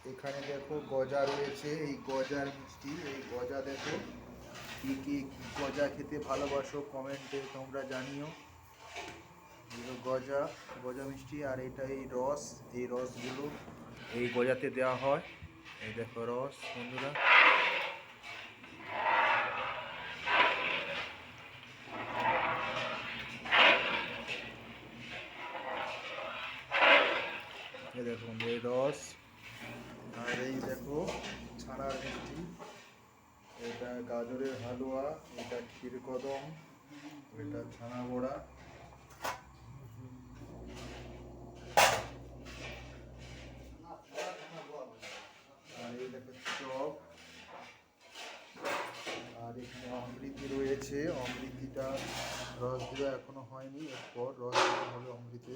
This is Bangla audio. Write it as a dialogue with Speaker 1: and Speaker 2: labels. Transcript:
Speaker 1: এখানে দেখো গজা রয়েছে, এই গজার মিষ্টি। এই গজা দেখো, কি কি গজা খেতে ভালোবাসো কমেন্টে তোমরা জানিও। গজা, গজা মিষ্টি। আর এটা এই রস, এই রসগুলো এই গজাতে দেওয়া হয়। এই দেখো রস বন্ধুরা। এই দেখুন এই রস। আর এই দেখো ছানার মিষ্টি, এটা গাজরের হালুয়া, এটা ক্ষীরকদম, এটা ছানা বড়া। আর এই দেখো চপ। আর এখানে অমৃতি রয়েছে, অমৃতিটা রস দেওয়া এখনো হয়নি, এরপর রস দেওয়া হবে অমৃতে।